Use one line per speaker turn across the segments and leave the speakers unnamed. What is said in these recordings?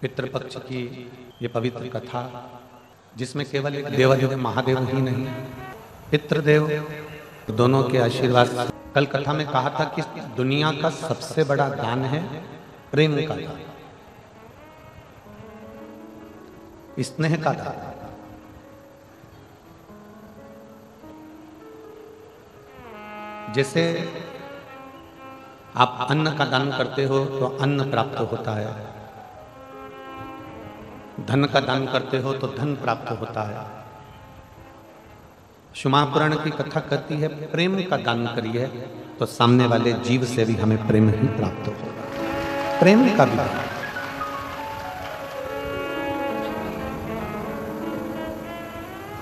पितृपक्ष की ये पवित्र कथा, जिसमें केवल एक देवाधिदेव महादेव ही नहीं, पितृदेव दोनों के आशीर्वाद। कल कथा में कहा था कि दुनिया का सबसे बड़ा दान है प्रेम का दान, स्नेह का दान। जैसे आप अन्न का दान करते हो तो अन्न प्राप्त होता है, धन का दान करते हो तो धन प्राप्त होता है। महापुराण की कथा कहती है प्रेम का दान करिए तो सामने वाले जीव से भी हमें प्रेम ही प्राप्त होगा। प्रेम का भी दान।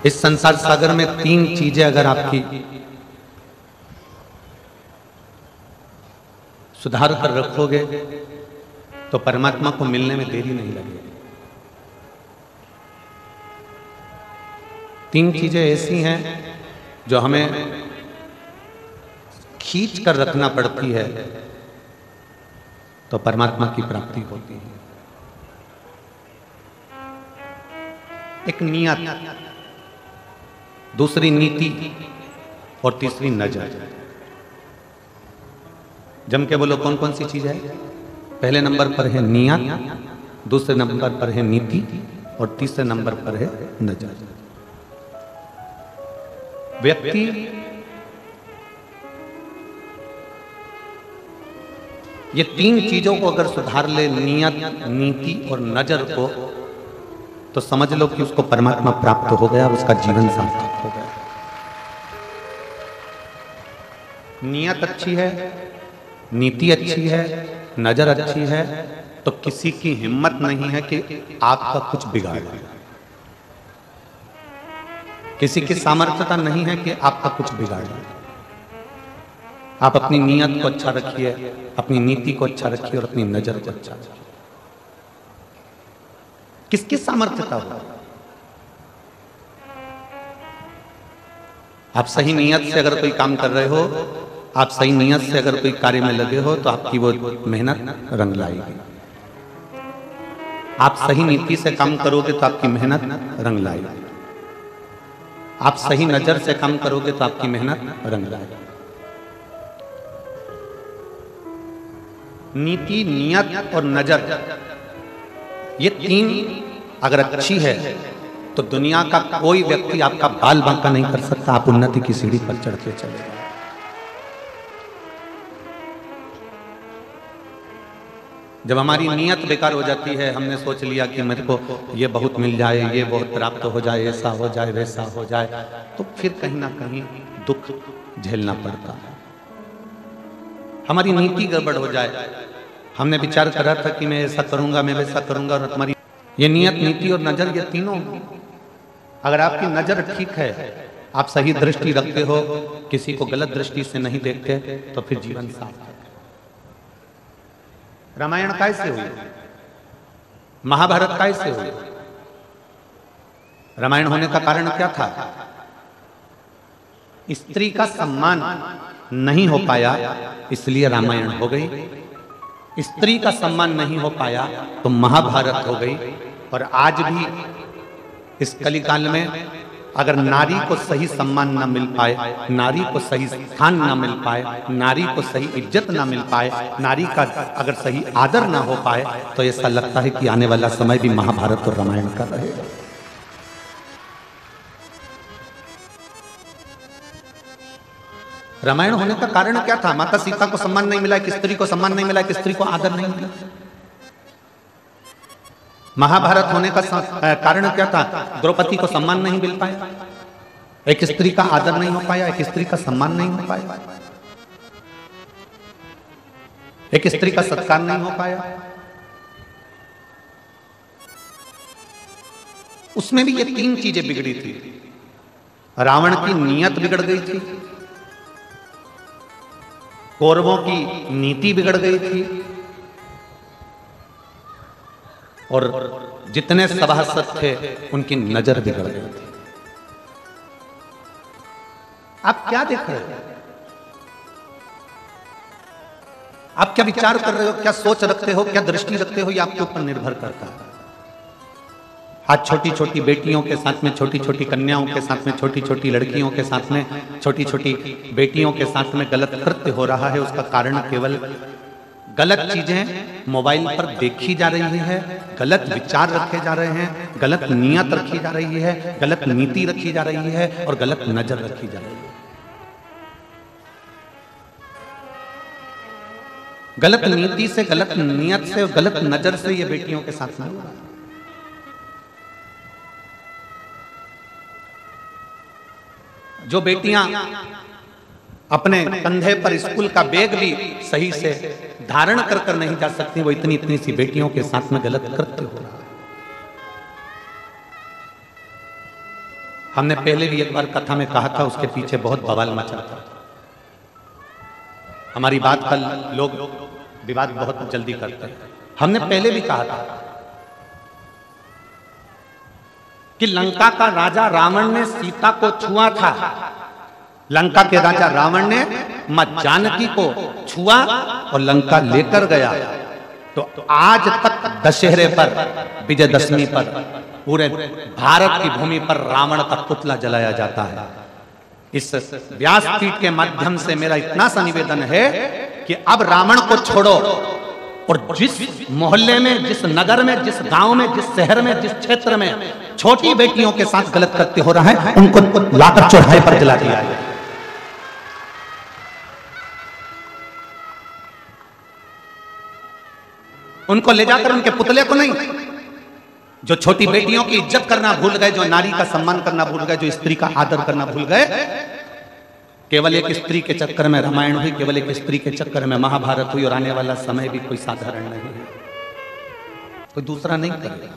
इस संसार सागर में तीन चीजें अगर आपकी सुधार कर रखोगे तो परमात्मा को मिलने में देरी नहीं लगेगी। तीन चीजें ऐसी हैं जो हमें खींच कर रखना पड़ती है तो परमात्मा की प्राप्ति होती है। एक नियत, दूसरी नीति और तीसरी नजर। जम के बोलो कौन कौन सी चीज है? पहले नंबर पर है नियत, दूसरे नंबर पर है नीति और तीसरे नंबर पर है नजर। व्यक्ति ये तीन चीजों को अगर सुधार ले, नियत, नीति और नजर को, तो समझ लो कि उसको परमात्मा प्राप्त हो गया, उसका जीवन सार्थक हो गया। नियत अच्छी है, नीति अच्छी है, नजर अच्छी है, तो किसी की हिम्मत नहीं है कि आपका कुछ बिगाड़े। किसी की सामर्थ्यता नहीं है कि आपका कुछ बिगाड़े। आप अपनी नियत को अच्छा रखिए, अपनी नीति को अच्छा रखिए और अपनी नजर को अच्छा रखिए। किसकी सामर्थ्यता हो? आप सही नियत से अगर कोई काम कर रहे हो, आप सही नियत से अगर कोई कार्य में लगे हो तो आपकी वो मेहनत रंग लाएगी। आप सही नीति से काम करोगे तो आपकी मेहनत रंग लाएगी। आप सही नजर से काम करोगे तो आपकी मेहनत रंग लाएगी। नीति, नियत और नजर, ये तीन अगर अच्छी है तो दुनिया का कोई व्यक्ति आपका बाल बांका नहीं कर सकता। आप उन्नति की सीढ़ी पर चढ़ते चले जाओ। जब हमारी नियत बेकार हो जाती है, हमने सोच लिया कि मेरे को ये बहुत मिल जाए, ये बहुत प्राप्त हो जाए, ऐसा हो जाए, वैसा हो जाए, तो फिर कहीं ना कहीं दुख झेलना पड़ता है। हमारी नीति गड़बड़ हो जाए, हमने विचार करा था कि मैं ऐसा करूंगा, मैं वैसा करूंगा, और तुम्हारी ये नियत, नीति और नजर, ये तीनों, अगर आपकी नजर ठीक है, आप सही दृष्टि रखते हो, किसी को गलत दृष्टि से नहीं देखते, तो फिर जीवन सार्थक। रामायण कैसे हुई? महाभारत कैसे हुई? रामायण होने का कारण क्या था? स्त्री का सम्मान नहीं हो पाया, इसलिए रामायण हो गई। स्त्री का सम्मान नहीं हो पाया तो महाभारत हो गई। और आज भी इस कलिकाल में अगर नारी को सही सम्मान ना मिल पाए, नारी को सही स्थान ना मिल पाए, नारी को सही इज्जत ना मिल पाए, नारी का अगर सही आदर ना हो पाए, तो ऐसा लगता है कि आने वाला समय भी महाभारत और रामायण का रहेगा। रामायण होने का कारण क्या था? माता सीता को सम्मान नहीं मिला, एक स्त्री को सम्मान नहीं मिला, एक स्त्री को आदर नहीं मिला। महाभारत होने का कारण क्या था? द्रौपदी को सम्मान नहीं मिल पाया, एक स्त्री का आदर नहीं हो पाया, एक स्त्री का सम्मान नहीं हो पाया, एक स्त्री का सत्कार नहीं हो पाया। उसमें भी ये तीन चीजें बिगड़ी थी। रावण की नीयत बिगड़ गई थी, कौरवों की नीति बिगड़ गई थी, और जितने सभासद थे उनकी नजर बिगड़ गई थी। आप क्या देख रहे हो? आप क्या विचार कर रहे हो, क्या सोच रखते हो, क्या दृष्टि रखते हो, ये आपके ऊपर निर्भर करता है। आज छोटी छोटी बेटियों के साथ में, छोटी छोटी कन्याओं के साथ में, छोटी छोटी लड़कियों के साथ में, छोटी छोटी बेटियों के साथ में गलत कृत्य हो रहा है। उसका कारण केवल गलत चीजें मोबाइल पर देखी जा रही है, गलत विचार रखे जा रहे हैं, गलत नियत रखी जा रही है, गलत नीति रखी जा रही है और गलत नजर रखी जा रही है। गलत नीति से, गलत नियत से और गलत नजर से ये बेटियों के साथ में हो रहा है। जो बेटियां अपने कंधे पर स्कूल का बैग भी सही से धारण कर कर नहीं जा सकती, वो इतनी इतनी सी बेटियों के साथ में गलत कृत्य हो रहा है। हमने पहले भी एक बार कथा में कहा था, उसके पीछे बहुत बवाल मचा था। हमारी बात का लोग विवाद बहुत जल्दी करते हैं। हमने पहले भी कहा था कि लंका का राजा रावण ने सीता को छुआ था। लंका के राजा रावण ने मां जानकी को छुआ और लंका लेकर गया। तो आज तक दशहरे पर, विजयदशमी पर पूरे भारत की भूमि पर रावण का पुतला जलाया जाता है। इस व्यासपीठ के माध्यम से मेरा इतना सा निवेदन है कि अब रावण को छोड़ो और जिस मोहल्ले में, जिस नगर में, जिस गांव में, जिस शहर में, जिस क्षेत्र में छोटी बेटियों के साथ गलत कृत्य हो रहा है, उनको लाकर चौराहे पर जला दिया है। उनको ले जाकर उनके पुतले को नहीं, जो छोटी बेटियों की इज्जत करना भूल गए, जो नारी का सम्मान करना भूल गए, जो स्त्री का आदर करना भूल गए, केवल एक स्त्री के चक्कर में रामायण हुई, केवल एक स्त्री के चक्कर में महाभारत हुई और आने वाला समय भी कोई साधारण नहीं है, कोई दूसरा नहीं करेगा।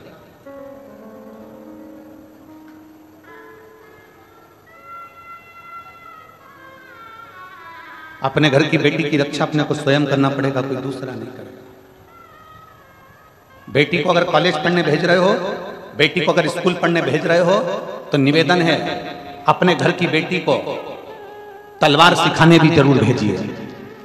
अपने घर की बेटी की रक्षा अपने को स्वयं करना पड़ेगा, कोई दूसरा नहीं करेगा। बेटी को अगर कॉलेज पढ़ने भेज रहे हो, बेटी को अगर स्कूल पढ़ने भेज रहे हो, तो निवेदन है अपने घर की बेटी को तलवार सिखाने भी जरूर भेजिए,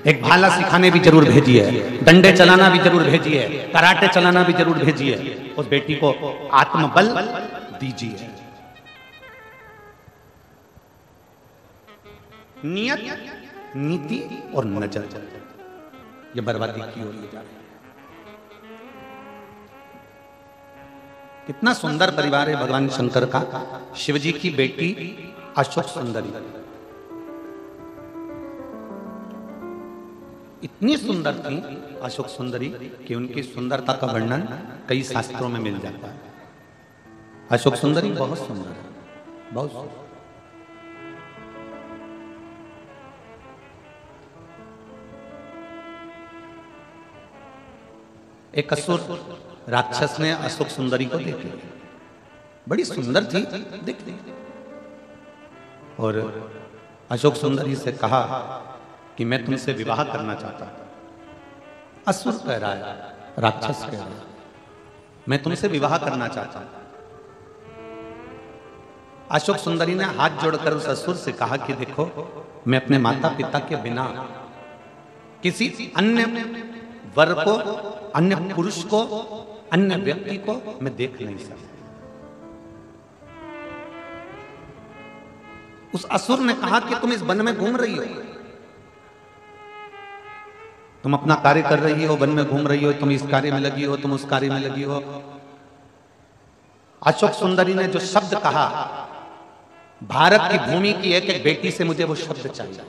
एक भाला सिखाने भी जरूर भेजिए, डंडे चलाना भी जरूर भेजिए, कराटे चलाना भी जरूर भेजिए। उस बेटी को आत्मबल दीजिए। नियत, नीति और नजर, ये बर्बादी की ओर ले जा रही है। कितना सुंदर परिवार है भगवान शंकर का। शिवजी की बेटी अशोक सुंदरी इतनी सुंदर थी अशोक सुंदरी कि उनकी सुंदरता का वर्णन कई शास्त्रों में मिल जाता है। अशोक सुंदरी बहुत सुंदर है, बहुत सुंदर। एक असुर राक्षस ने अशोक सुंदरी को देख लिया, बड़ी सुंदर थी, देख ली, और अशोक सुंदरी से कहा कि मैं तुमसे विवाह करना चाहता हूं। असुर कह रहा है, राक्षस कह रहा है, मैं तुमसे विवाह करना चाहता हूं। अशोक सुंदरी ने हाथ जोड़कर उस असुर से कहा कि देखो, मैं अपने माता पिता के बिना किसी अन्य वर को, अन्य पुरुष को, अन्य व्यक्ति को मैं देख नहीं सकता। उस असुर ने कहा कि तुम इस वन में घूम रही हो, तुम अपना कार्य कर रही हो, वन में घूम रही हो, तुम इस कार्य में लगी हो, तुम उस कार्य में लगी हो। अशोक सुंदरी ने जो शब्द कहा, भारत की भूमि की एक एक बेटी से मुझे वो शब्द चाहिए।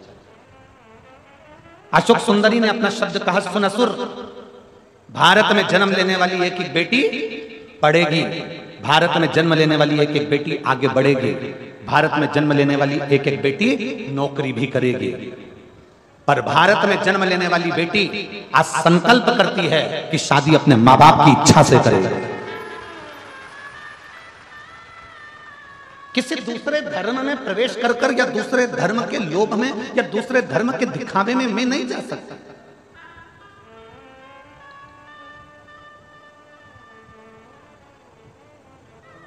अशोक सुंदरी ने अपना शब्द कहा, सुन असुर, भारत में जन्म लेने वाली एक एक बेटी पढ़ेगी, भारत में जन्म लेने वाली एक एक बेटी आगे बढ़ेगी, भारत में जन्म लेने वाली एक एक बेटी नौकरी भी करेगी, पर भारत में जन्म लेने वाली बेटी आज संकल्प करती है कि शादी अपने मां बाप की इच्छा से करेगी। किसी दूसरे धर्म में प्रवेश कर कर या दूसरे धर्म के लोभ में या दूसरे धर्म के दिखावे में मैं नहीं जा सकता।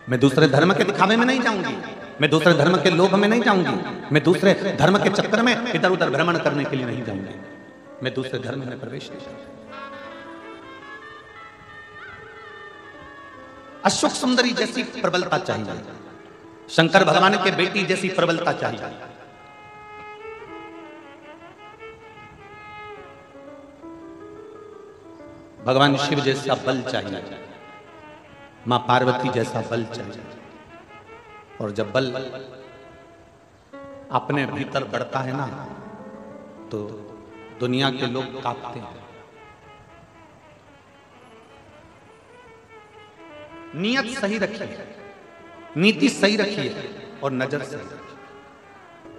मैं दूसरे धर्म के दिखावे में नहीं जाऊंगी, मैं दूसरे धर्म के लोभ में नहीं जाऊंगी, मैं दूसरे धर्म के चक्कर में इधर उधर भ्रमण करने के लिए नहीं जाऊंगी, मैं दूसरे धर्म में प्रवेश नहीं करूंगी। अशोक सुंदरी जैसी प्रबलता चाहिए, शंकर भगवान के बेटी जैसी प्रबलता चाहिए। भगवान शिव जैसा बल चाहिए, मां पार्वती जैसा बल चाहिए। और जब बल अपने भीतर बढ़ता है ना, तो दुनिया के लोग कांपते हैं। नियत सही रखिए, नीति सही रखिए और नजर सही रखिए।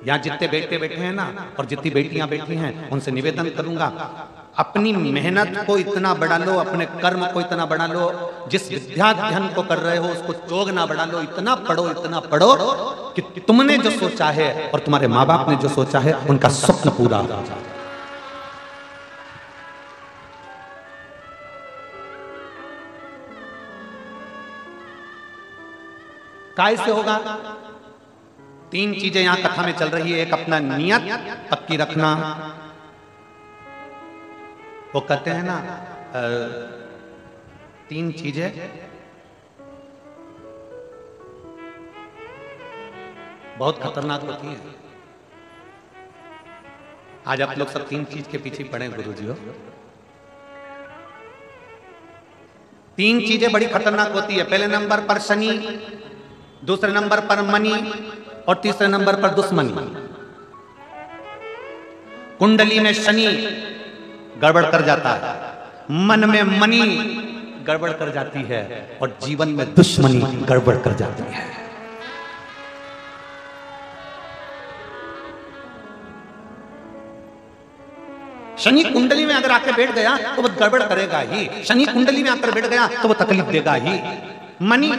यहां जितने बेटे बैठे हैं ना और जितनी बेटियां बैठी हैं, उनसे निवेदन करूंगा, अपनी मेहनत को इतना बढ़ा लो, अपने कर्म को इतना बढ़ा लो, जिस विद्याध्ययन को कर रहे हो उसको चोग ना बढ़ा लो, इतना पढ़ो कि तुमने जो सोचा है और तुम्हारे माँ बाप ने जो सोचा है उनका स्वप्न पूरा हो जाए। कैसे होगा? 3 चीजें यहां कथा में चल रही है। एक अपना नियत पक्की रखना, वो कहते हैं ना 3 चीजें बहुत खतरनाक होती हैं। आज आप लोग सब 3 चीज के पीछे पड़े गुरुजी हो। 3 चीजें बड़ी खतरनाक होती है। पहले नंबर पर शनि, दूसरे नंबर पर मनी और तीसरे नंबर पर दुश्मनी। कुंडली में शनि गड़बड़ कर जाता है, मन में मनी गड़बड़ कर जाती है और जीवन में दुश्मनी गड़बड़ कर जाती है। शनि कुंडली में अगर आकर बैठ गया तो वो गड़बड़ करेगा ही। शनि कुंडली में आकर बैठ गया तो वो तकलीफ देगा ही। मनी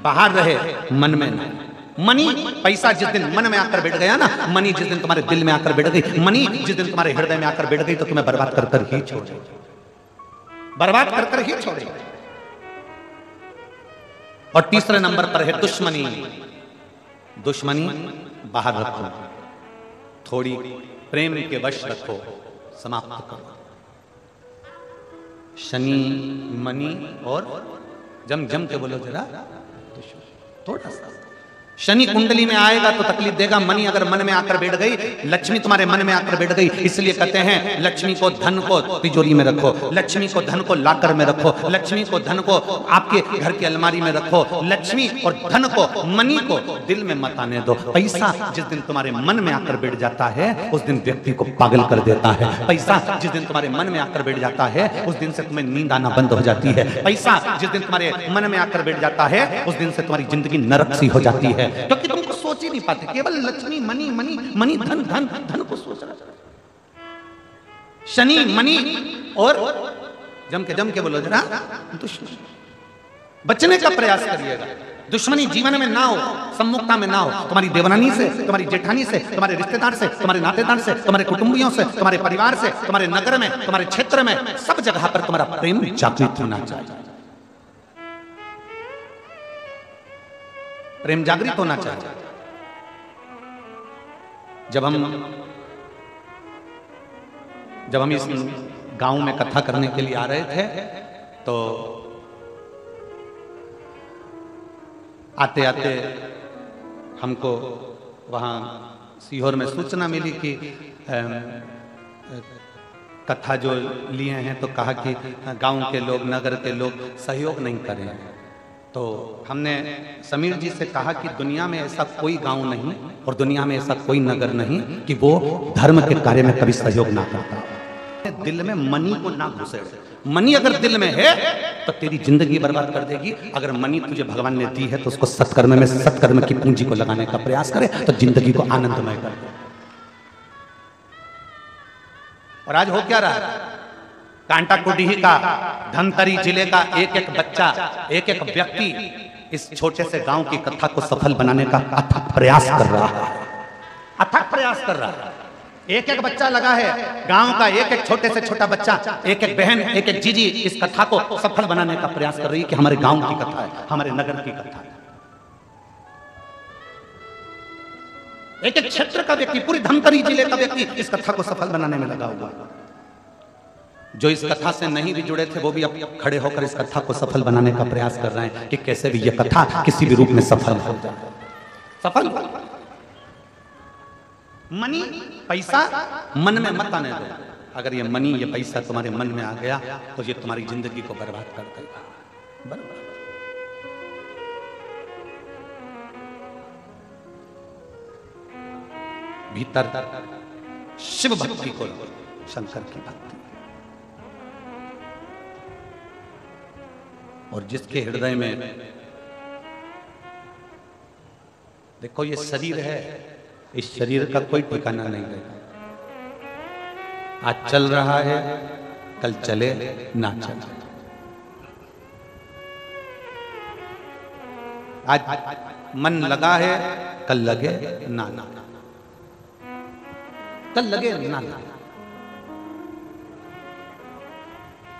बाहर रहे, मन में ना। मनी पैसा जिस दिन मन में आकर बैठ गया ना, मनी जिस दिन तुम्हारे दिल में आकर बैठ गई, मनी जिस दिन तुम्हारे हृदय में आकर बैठ गई तो तुम्हें बर्बाद कर कर ही छोड़े, बर्बाद कर कर ही छोड़े। और तीसरे नंबर पर है दुश्मनी। दुश्मनी बाहर रखो, थोड़ी प्रेम के वश रखो, समाप्त करो। शनि, मनी और जम के बोलो जरा, थोड़ा सा। शनि कुंडली में आएगा तो तकलीफ देगा। मनी अगर मन में आकर बैठ गई, लक्ष्मी तुम्हारे मन में आकर बैठ गई, इसलिए कहते हैं लक्ष्मी को, धन को तिजोरी में रखो, लक्ष्मी को धन को लाकर में रखो, लक्ष्मी को धन को आपके घर की अलमारी में रखो। लक्ष्मी और धन को, मनी को दिल में मत आने दो। पैसा जिस दिन तुम्हारे मन में आकर बैठ जाता है उस दिन व्यक्ति को पागल कर देता है। पैसा जिस दिन तुम्हारे मन में आकर बैठ जाता है उस दिन से तुम्हें नींद आना बंद हो जाती है। पैसा जिस दिन तुम्हारे मन में आकर बैठ जाता है उस दिन से तुम्हारी जिंदगी नरक सी हो जाती है, क्योंकि तुमको सोच ही नहीं पाते, केवल लक्ष्मी, मनी मनी मनी, धन धन धन को सोच रहा। शनि, मनी और जम के बोलो जरा, दुश्मनी। बचने का प्रयास करिएगा। दुश्मनी जीवन में ना हो, सम्मुखता में ना हो। तुम्हारी देवरानी से, तुम्हारी जेठानी से, तुम्हारे रिश्तेदार से, तुम्हारे नातेदार से, तुम्हारे कुटुंबियों से, तुम्हारे परिवार से, तुम्हारे नगर में, तुम्हारे क्षेत्र में, सब जगह पर तुम्हारा प्रेम जागृत होना चाहिए। प्रेम जागृत होना चाहिए। जब हम इस गांव में कथा करने के लिए आ रहे थे तो आते आते हमको वहां सीहोर में सूचना मिली कि कथा जो लिए हैं तो कहा कि गांव के लोग, नगर के लोग सहयोग नहीं करें। तो हमने समीर जी से कहा कि दुनिया में ऐसा कोई गांव नहीं और दुनिया में ऐसा कोई नगर नहीं कि वो धर्म के कार्य में कभी सहयोग ना करता। दिल में मनी को ना घुसे। मनी अगर दिल में है तो तेरी जिंदगी बर्बाद कर देगी। अगर मनी तुझे भगवान ने दी है तो उसको सत्कर्म की पूंजी को लगाने का प्रयास करे तो जिंदगी को आनंदमय कर दे। और आज हो क्या रहा है? कांटा कुडीही का, धमतरी जिले का एक एक बच्चा, एक एक व्यक्ति इस छोटे से गांव की कथा को सफल बनाने का अथक प्रयास कर रहा है। अथक प्रयास कर रहा है। एक एक बच्चा लगा है, गांव का एक एक छोटे से छोटा बच्चा, एक एक बहन, एक एक जीजी इस कथा को सफल बनाने का प्रयास कर रही है कि हमारे गांव की कथा है, हमारे नगर की कथा है। एक एक क्षेत्र का व्यक्ति, पूरी धमतरी जिले का व्यक्ति इस कथा को सफल बनाने में लगा हुआ है। जो इस कथा से नहीं भी जुड़े थे वो भी अब खड़े होकर इस कथा को सफल बनाने का प्रयास कर रहे हैं कि कैसे भी ये कथा किसी भी रूप में सफल हो जाए। सफल मनी पैसा मन में मत आने दो। अगर ये मनी ये पैसा तुम्हारे मन में आ गया तो ये तुम्हारी जिंदगी को बर्बाद कर देगा। बर्बाद। भीतर शिव भक्ति को, शंकर की भक्ति, और जिसके हृदय में देखो ये शरीर है, इस शरीर का कोई ठिकाना नहीं रहेगा। आज चल रहा है, कल चले ना चले। आज मन लगा है, कल लगे ना ना, कल लगे ना ना।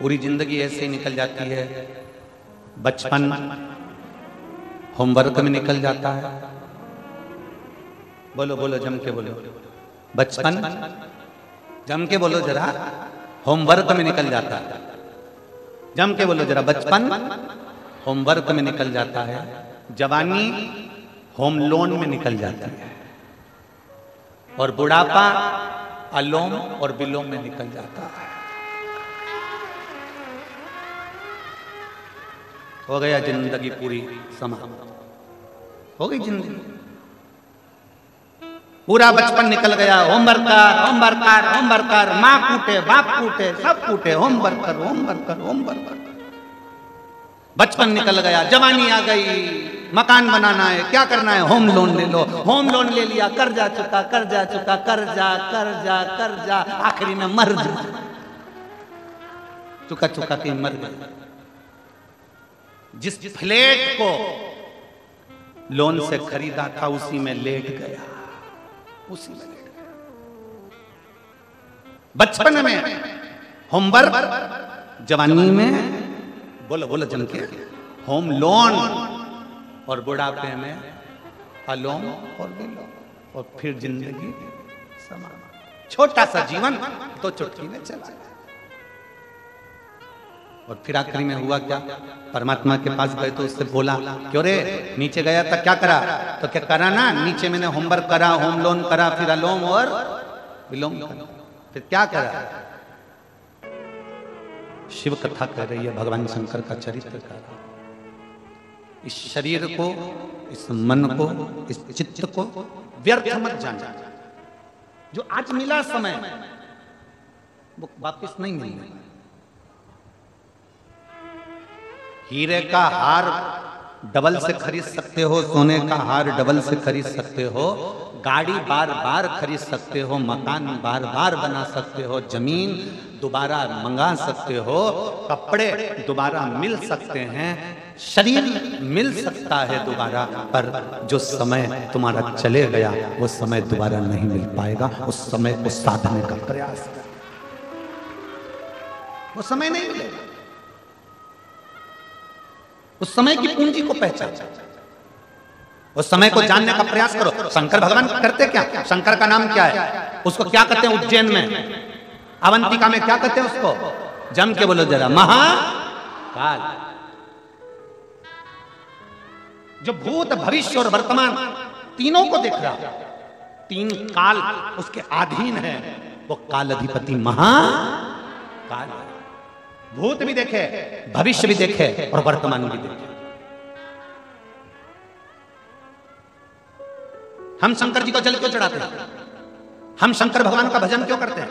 पूरी जिंदगी ऐसे ही निकल जाती है। बचपन होमवर्क में निकल जाता है। बोलो बोलो जम के बोलो। बचपन जम के बोलो जरा, होमवर्क में निकल जाता है। जम के बोलो जरा, बचपन होमवर्क में निकल जाता है। जवानी होम लोन में निकल जाती है। और बुढ़ापा अलोम और विलोम में निकल जाता है। हो गया जिंदगी पूरी समाप्त हो गई जिंदगी। पूरा बचपन निकल गया। होमवर्क कर, होमवर्क कर, होमवर्क कर। माँ कूटे, बाप कूटे, सब कूटे। होमवर्क कर, होमवर्क कर, होमवर्क कर। बचपन निकल गया, जवानी आ गई। मकान बनाना है, क्या करना है? होम लोन ले लो। होम लोन ले लिया, कर्जा चुका, कर्जा चुका, कर्जा कर्जा कर्जा, आखिरी में मर जा। चुका चुका के मर गए। जिस फ्लैट को लोन से खरीदा था उसी में लेट गया, उसी में लेट गया। बचपन में होमवर्क, जवानी में बोलो बोलो जम के होम लोन, और बुढ़ापे में अलोम और विलोम। और फिर जिंदगी समाप्त। छोटा सा जीवन तो चुटकी में चला गया। और फिर आखिरी में हुआ क्या? परमात्मा के पास गए तो उससे बोला, क्यों रे नीचे गया था, क्या करा? तो क्या करा ना, नीचे मैंने होमवर्क करा, होम लोन करा, फिर अलोम और विलोम करा। फिर क्या करा? शिव कथा कह रही है, भगवान शंकर का चरित्र कह रहा है। इस शरीर को, इस मन को, इस चित्त को व्यर्थ मत जाना। जो आज मिला समय वो वापस नहीं मिलेगा। हीरे का हार डबल से खरीद सकते हो, सोने का हार डबल से खरीद सकते हो, गाड़ी बार बार खरीद सकते हो, मकान बार बार बना सकते हो, जमीन दोबारा मंगा सकते हो, कपड़े दोबारा मिल सकते हैं, शरीर मिल सकता है दोबारा, पर जो समय तुम्हारा चले गया वो समय दोबारा नहीं मिल पाएगा। उस समय को साधने का प्रयास कर, वो समय नहीं मिलेगा। उस समय की पूंजी को पहचान, उस समय को जानने का प्रयास करो। शंकर भगवान करते क्या? शंकर का नाम क्या है? उसको क्या कहते हैं? उज्जैन में, अवंतिका में क्या कहते हैं उसको? जम के बोलो जरा, महाकाल। जो भूत भविष्य और वर्तमान तीनों को देख रहा, तीन काल उसके अधीन है, वो काल अधिपति महाकाल। भूत भी देखे, भविष्य भी देखे और वर्तमान भी देखे। हम शंकर जी को जल क्यों चढ़ाते हैं? हम शंकर भगवान का भजन क्यों करते हैं?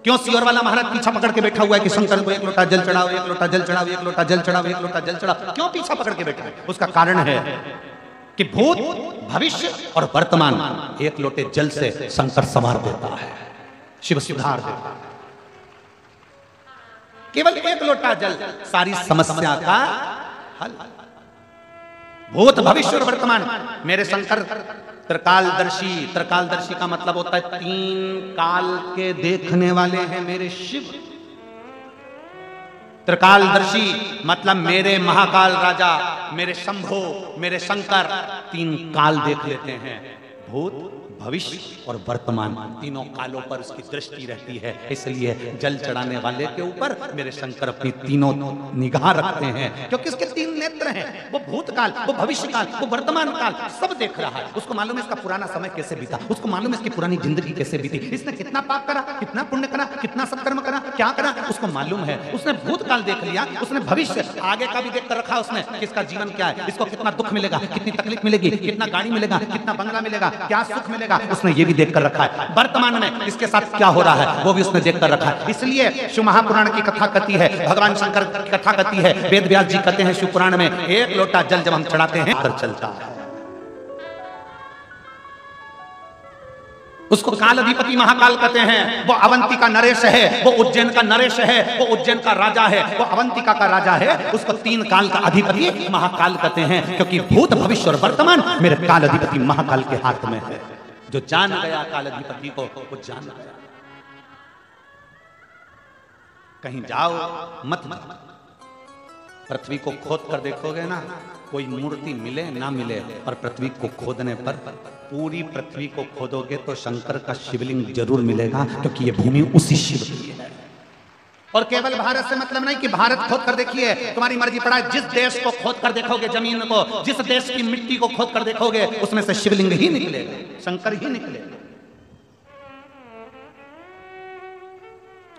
क्यों सियोर वाला महाराज पीछा पकड़ के बैठा हुआ है कि शंकर को 1 लोटा जल चढ़ाओ, 1 लोटा जल चढ़ाओ, 1 लोटा जल चढ़ाओ, 1 लोटा जल चढ़ाओ? क्यों पीछा पकड़ के बैठा है? उसका कारण है कि भूत भविष्य और वर्तमान 1 लोटे जल से शंकर संवार देता है, शिव सुधार देता है। केवल 1 लोटा जल सारी समस्या का हल। भूत भविष्य और वर्तमान मेरे शंकर त्रिकालदर्शी। त्रिकालदर्शी का मतलब होता है 3 काल के देखने वाले हैं मेरे शिव। त्रिकालदर्शी मतलब मेरे महाकाल राजा, मेरे शंभो, मेरे शंकर 3 काल देख लेते हैं। भूत, भविष्य और वर्तमान, तीनों कालों पर उसकी दृष्टि रहती है। इसलिए जल चढ़ाने वाले के ऊपर मेरे शंकर अपनी तीनों निगाह रखते हैं, क्योंकि उसके तीन नेत्र हैं। वो भूतकाल, वो भविष्य काल, वो वर्तमान काल सब देख रहा है। उसको मालूम है इसका पुराना समय कैसे बीता, उसको मालूम है इसकी पुरानी जिंदगी कैसे बीती, इसने कितना पाप करा, कितना पुण्य करा, कितना सत्कर्म करा, क्या करा, उसको मालूम है। उसने भूतकाल देख लिया, उसने भविष्य आगे का भी देख कर रखा उसने, किसका जीवन क्या है, इसको कितना दुख मिलेगा, कितनी तकलीफ मिलेगी, कितना गाड़ी मिलेगा, कितना बंगला मिलेगा, क्या सुख मिलेगा, उसने ये भी देखकर रखा है। वर्तमान में इसके साथ क्या हो रहा है वो भी उसने देखकर रखा है। इसलिए शिव महापुराण की कथा कहती है, भगवान शंकर की कथा कहती है, वेद व्यास जी कहते हैं शिव पुराण में, एक लोटा जल जब हम चढ़ाते हैं कर चलता है। उसको काल अधिपति महाकाल कहते हैं। वो अवंती का नरेश है, वो उज्जैन का नरेश है, वो उज्जैन का राजा है, वो अवंतिका का राजा है। उसको तीन काल का अधिपति महाकाल कहते हैं, क्योंकि भूत, भविष्य और वर्तमान मेरे काल अधिपति महाकाल के हाथ में है। जो जान गया काल अधिपति को, वो जान गया। कहीं जाओ मत, पृथ्वी को खोद कर देखोगे ना, कोई मूर्ति मिले ना मिले, पर पृथ्वी को खोदने पर पूरी पृथ्वी को खोदोगे तो शंकर का शिवलिंग जरूर मिलेगा, क्योंकि ये भूमि उसी शिव की है। और केवल भारत से मतलब नहीं कि भारत खोद कर देखिए, तुम्हारी मर्जी पड़ा है। जिस देश को खोद कर देखोगे, जमीन को, जिस देश की मिट्टी को खोद कर देखोगे, उसमें से शिवलिंग ही निकलेगा, शंकर ही निकलेगा,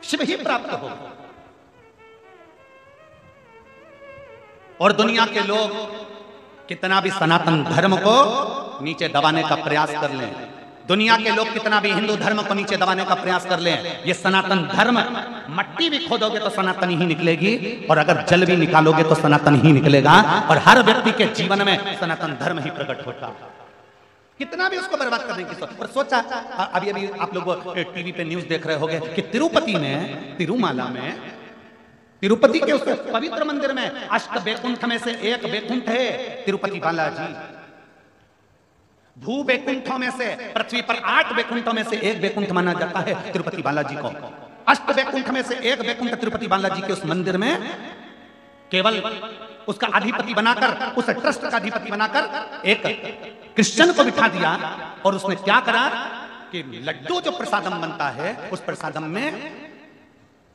शिव ही प्राप्त होगा। और दुनिया के लोग कितना भी सनातन धर्म को नीचे दबाने का प्रयास कर लें, दुनिया के लोग कितना भी हिंदू धर्म को नीचे दबाने का प्रयास कर लें, ये सनातन धर्म, मट्टी भी खोदोगे तो सनातन ही निकलेगी, और अगर जल भी निकालोगे तो सनातन ही निकलेगा। और हर व्यक्ति के जीवन में सनातन धर्म ही प्रकट होता है, कितना भी उसको बर्बाद करने की सोच। और सोचा, अभी अभी आप लोग टीवी पे न्यूज देख रहे होंगे कि तिरुपति में, तिरुमाला में, तिरुपति के उस पवित्र मंदिर में अष्ट वैकुंठ में से एक वैकुंठ है तिरुपति बालाजी। भू वैकुंठों में से, पृथ्वी पर 8 वैकुंठों में से एक वैकुंठ माना जाता है तिरुपति बालाजी को। अष्ट वैकुंठ में से एक वैकुंठ तिरुपति बालाजी के उस मंदिर में केवल उसका अधिपति बनाकर, उस ट्रस्ट का अधिपति बनाकर एक क्रिश्चियन को बिठा दिया। और उसने क्या करा कि लड्डू जो प्रसादम बनता है, उस प्रसादम में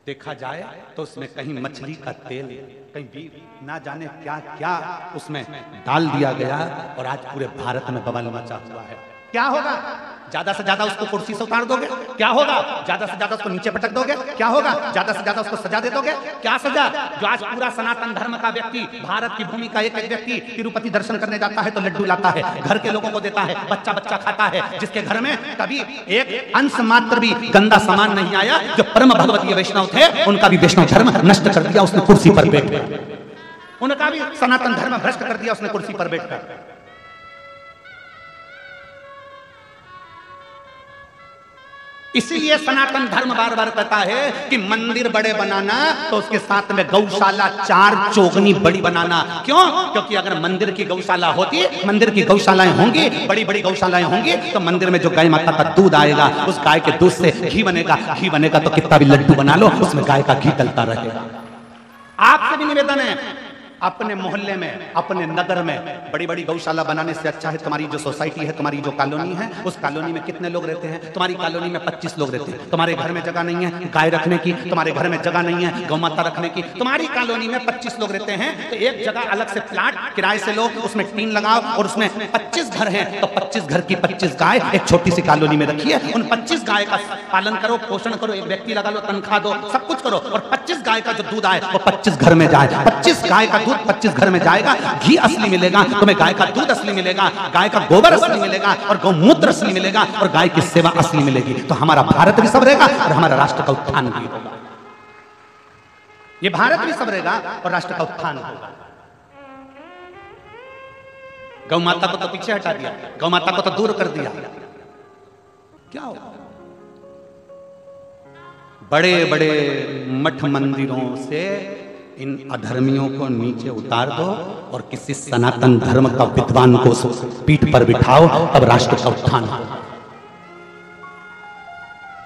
देखा जाए तो उसमें कहीं मछली का तेल, कहीं भी ना जाने क्या क्या उसमें डाल दिया गया, और आज पूरे भारत में बवाल मचा हुआ है। क्या होगा? ज्यादा से ज्यादा उसको कुर्सी से उतार दोगे, क्या होगा? ज्यादा से ज्यादा उसको नीचे पटक दोगे, क्या होगा? ज्यादा से ज्यादा उसको सजा दे दोगे, क्या सजा? जो आज पूरा सनातन धर्म का व्यक्ति, भारत की भूमि का एक एक व्यक्ति तिरुपति दर्शन करने जाता है तो लड्डू लाता है, घर के लोगों को देता है, बच्चा बच्चा खाता है, जिसके घर में कभी एक अंश मात्र भी गंदा सामान नहीं आया, जो परम भगवतीय वैष्णव थे, उनका भी वैष्णव धर्म नष्ट कर दिया उसने कुर्सी पर बैठकर, उनका भी सनातन धर्म भ्रष्ट कर दिया उसने कुर्सी पर बैठकर। इसीलिए सनातन धर्म बार बार कहता है कि मंदिर बड़े बनाना तो उसके साथ में गौशाला 4 चौगनी बड़ी बनाना। क्यों? क्योंकि अगर मंदिर की गौशाला होती, मंदिर की गौशालाएं होंगी, बड़ी बड़ी गौशालाएं होंगी, तो मंदिर में जो गाय माता का दूध आएगा, उस गाय के दूध से घी बनेगा, घी बनेगा तो कितना भी लड्डू बना लो, उसमें गाय का घी डलता रहेगा। आपसे भी निवेदन है, अपने मोहल्ले में, अपने नगर में बड़ी बड़ी गौशाला बनाने से अच्छा है तुम्हारी जो सोसाइटी है, तुम्हारी जो कॉलोनी है, उस कॉलोनी में कितने लोग रहते हैं? तुम्हारी कॉलोनी में 25 लोग रहते हैं, तुम्हारे घर में जगह नहीं है गाय रखने की, तुम्हारे घर में जगह नहीं है गौ माता रखने की, तुम्हारी कॉलोनी में 25 लोग रहते हैं, तो एक जगह अलग से प्लाट किराए से लो, उसमें टीन लगाओ, और उसमें 25 घर हैं, तो 25 घर की 25 गाय एक छोटी सी कॉलोनी में रखिए, उन 25 गाय का पालन करो, पोषण करो, एक व्यक्ति लगा लो, तनख्वाह दो, सब कुछ करो, और 25 गाय का जो दूध आए वो 25 घर में जाए, 25 गाय का दूध 25 घर में जाएगा, घी असली मिलेगा तुम्हें, गाय का दूध असली मिलेगा, गाय का गोबर असली मिलेगा, और गौमूत्र असली मिलेगा, और गाय की सेवा असली मिलेगी, तो हमारा भारत भी संवरेगा और हमारा राष्ट्र का उत्थान भी होगा। ये भारत भी संवरेगा और राष्ट्र का उत्थान होगा। गौ माता को तो पीछे हटा दिया, गौ माता को तो दूर कर दिया, क्या होगा? बड़े बड़े मठ मंदिरों से इन अधर्मियों को नीचे उतार दो, और किसी सनातन धर्म का विद्वान को पीठ पर बिठाओ, तब राष्ट्र का उत्थान होगा,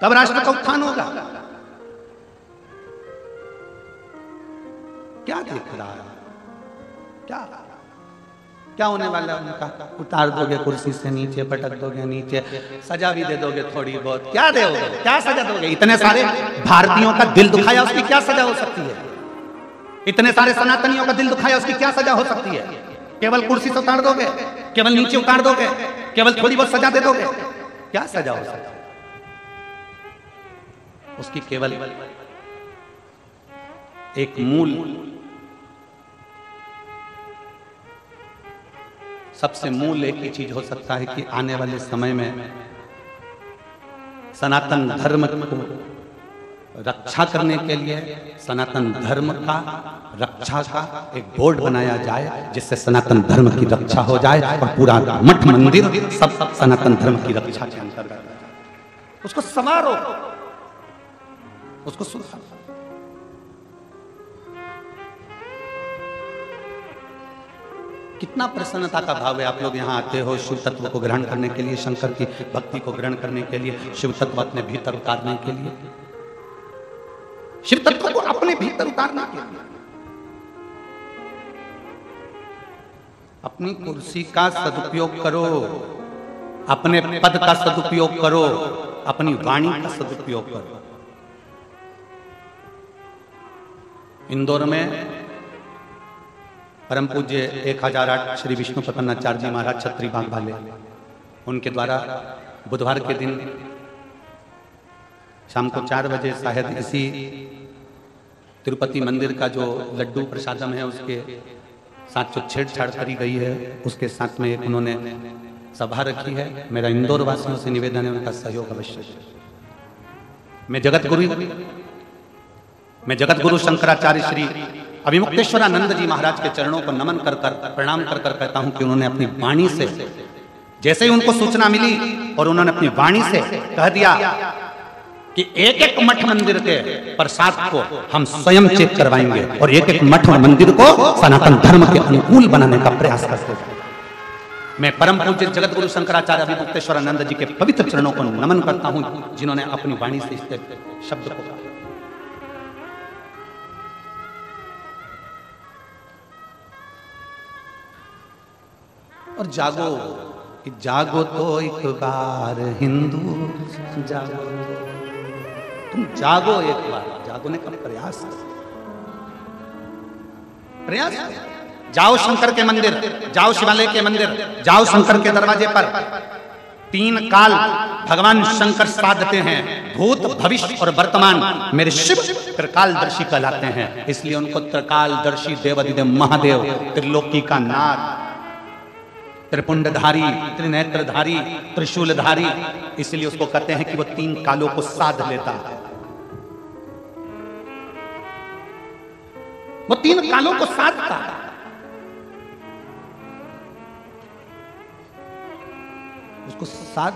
तब राष्ट्र का उत्थान होगा। क्या देख रहा है? क्या क्या होने वाला है उनका? उतार दोगे कुर्सी से नीचे, पटक दोगे नीचे, सजा भी दे दोगे थोड़ी बहुत। क्या दोगे? क्या सजा दोगे? इतने सारे भारतीयों का दिल दुखाया, उसकी क्या सजा हो सकती है? इतने सारे सनातनियों का दिल दुखाया, उसकी क्या सजा हो सकती है? केवल कुर्सी से उतार दोगे, केवल नीचे उतार दोगे, केवल थोड़ी बहुत सजा दे दोगे, क्या सजा हो सकती है? उसकी केवल एक मूल, सबसे मूल एक ही चीज हो सकता है कि आने वाले समय में सनातन धर्म को रक्षा करने के लिए सनातन धर्म का रक्षा का एक बोर्ड बनाया जाए, जिससे सनातन धर्म की रक्षा हो जाए और पूरा मठ मंदिर सब सनातन धर्म की रक्षा के अंतर्गत। उसको संवारो, उसको सुधारो। कितना प्रसन्नता का भाव है। आप लोग यहाँ आते हो शिव तत्व को ग्रहण करने के लिए, शंकर की भक्ति को ग्रहण करने के लिए, शिव तत्व अपने भीतर उतारने के लिए, शिव तत्व को अपने भीतर उतारने के लिए। अपनी कुर्सी का सदुपयोग करो, अपने पद का सदुपयोग करो, अपनी वाणी का सदुपयोग करो। इंदौर में परम पूज्य 1008 श्री विष्णु प्रपन्नाचार्य जी महाराज छत्री बाग वाले, उनके द्वारा बुधवार के दिन शाम को 4 बजे शायद इसी तिरुपति मंदिर का जो लड्डू प्रसादम है उसके साथ जो छेड़छाड़ करी गई है, उसके साथ में एक उन्होंने सभा रखी है। मेरा इंदौर वासियों से निवेदन है उनका सहयोग अवश्य। मैं जगत गुरु शंकराचार्य श्री अभिमुक्तेश्वरानंद जी महाराज के चरणों को नमन कर प्रणाम कर कहता हूं कि उन्होंने अपनी वाणी से, जैसे ही उनको सूचना मिली और उन्होंने अपनी वाणी से कह दिया कि एक एक मठ मंदिर के प्रसाद को हम स्वयं चेक करवाएंगे और एक एक मठ और मंदिर को सनातन धर्म के अनुकूल बनाने का प्रयास करते हैं। मैं परम पूज्य जगत गुरु शंकराचार्य अभिमुक्तेश्वरानंद जी के पवित्र चरणों को नमन करता हूं, जिन्होंने अपनी वाणी से इस शब्द को कहा। और जागो, जागो तो एक बार हिंदू जागो, तुम जागो एक बार, जागोने का प्रयास जाओ शंकर के मंदिर, जाओ शिवालय के मंदिर, जाओ शंकर के दरवाजे पर। 3 काल भगवान शंकर साथ देते हैं, भूत भविष्य और वर्तमान। मेरे शिव त्रिकालदर्शी कहलाते हैं, इसलिए उनको त्रिकालदर्शी देवाधिदेव महादेव, त्रिलोकी का नाथ, त्रिपुंडधारी, त्रिनेत्रधारी, त्रिशूलधारी, इसलिए उसको कहते हैं कि वो 3 कालों को साध लेता है। वो 3 कालों को साधता है। उसको साध